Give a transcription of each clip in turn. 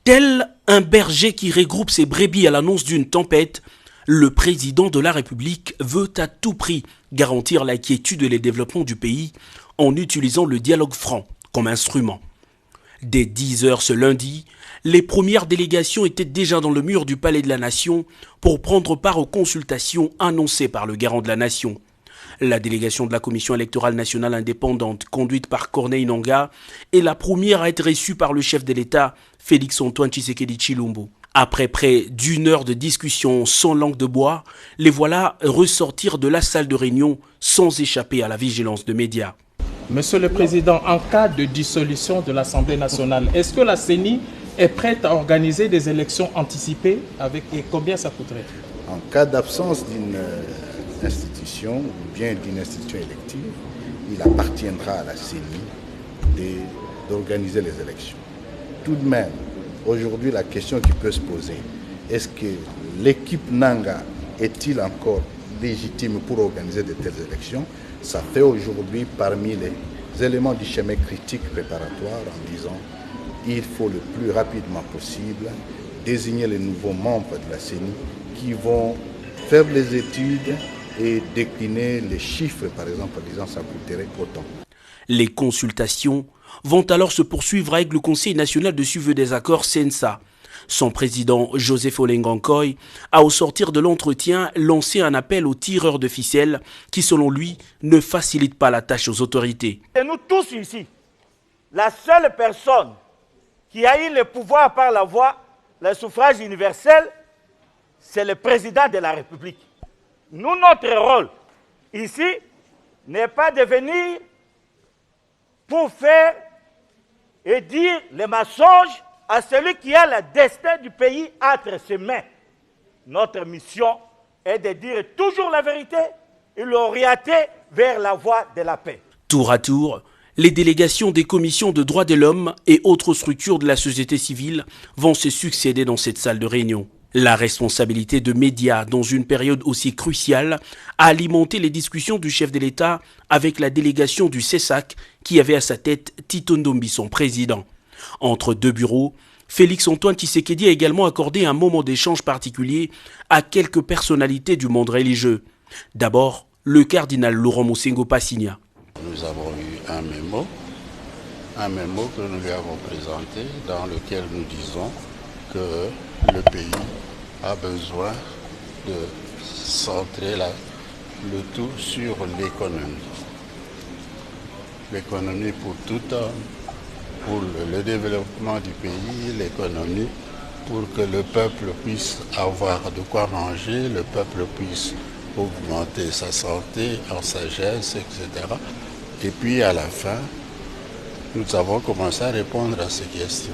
Tel un berger qui regroupe ses brebis à l'annonce d'une tempête, le président de la République veut à tout prix garantir la quiétude et le développement du pays en utilisant le dialogue franc comme instrument. Dès 10 heures ce lundi, les premières délégations étaient déjà dans le mur du Palais de la Nation pour prendre part aux consultations annoncées par le garant de la Nation. La délégation de la Commission électorale nationale indépendante, conduite par Corneille Nangaa, est la première à être reçue par le chef de l'État, Félix-Antoine Tshisekedi Tshilombo. Après près d'une heure de discussion sans langue de bois, les voilà ressortir de la salle de réunion sans échapper à la vigilance de médias. Monsieur le Président, en cas de dissolution de l'Assemblée nationale, est-ce que la CENI est prête à organiser des élections anticipées et combien ça coûterait? En cas d'absence d'une institution ou bien d'une institution élective, il appartiendra à la CENI d'organiser les élections. Tout de même, aujourd'hui, la question qui peut se poser, est-ce que l'équipe Nangaa est-il encore légitime pour organiser de telles élections? Ça fait aujourd'hui parmi les éléments du schéma critique préparatoire en disant il faut le plus rapidement possible désigner les nouveaux membres de la CENI qui vont faire les études et décliner les chiffres, par exemple, en disant ça coûterait autant. Les consultations vont alors se poursuivre avec le Conseil national de suivi des accords CNSA. Son président, Joseph Olenga-Nkoy, a au sortir de l'entretien lancé un appel aux tireurs de ficelles qui, selon lui, ne facilitent pas la tâche aux autorités. Et nous tous ici, la seule personne qui a eu le pouvoir par la voie, le suffrage universel, c'est le président de la République. Nous, notre rôle ici n'est pas de venir pour faire et dire les mensonges à celui qui a le destin du pays entre ses mains. Notre mission est de dire toujours la vérité et l'orienter vers la voie de la paix. Tour à tour, les délégations des commissions de droits de l'homme et autres structures de la société civile vont se succéder dans cette salle de réunion. La responsabilité de médias dans une période aussi cruciale a alimenté les discussions du chef de l'État avec la délégation du CESAC qui avait à sa tête Tito Ndombi, son président. Entre deux bureaux, Félix-Antoine Tshisekedi a également accordé un moment d'échange particulier à quelques personnalités du monde religieux. D'abord, le cardinal Laurent Mosengo Passigna. Nous avons eu un mémo que nous lui avons présenté dans lequel nous disons que le pays a besoin de centrer le tout sur l'économie. L'économie pour tout homme, pour le développement du pays, l'économie pour que le peuple puisse avoir de quoi manger, le peuple puisse augmenter sa santé en sagesse, etc. Et puis à la fin, nous avons commencé à répondre à ces questions.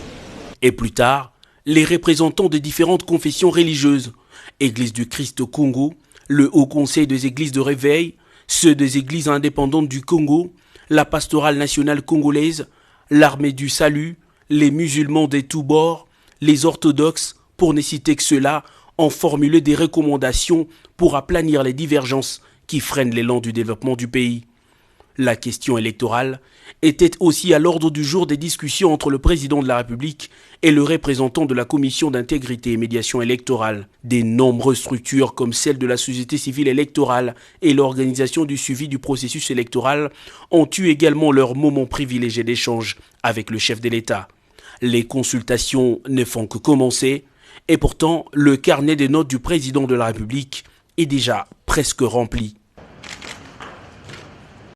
Et plus tard, les représentants des différentes confessions religieuses, Église du Christ au Congo, le Haut Conseil des Églises de Réveil, ceux des Églises indépendantes du Congo, la Pastorale nationale congolaise, l'Armée du Salut, les musulmans des tous bords, les orthodoxes, pour ne citer que ceux-là, ont formulé des recommandations pour aplanir les divergences qui freinent l'élan du développement du pays. La question électorale était aussi à l'ordre du jour des discussions entre le président de la République et le représentant de la Commission d'intégrité et médiation électorale. Des nombreuses structures comme celle de la société civile électorale et l'organisation du suivi du processus électoral ont eu également leur moment privilégié d'échange avec le chef de l'État. Les consultations ne font que commencer et pourtant le carnet des notes du président de la République est déjà presque rempli.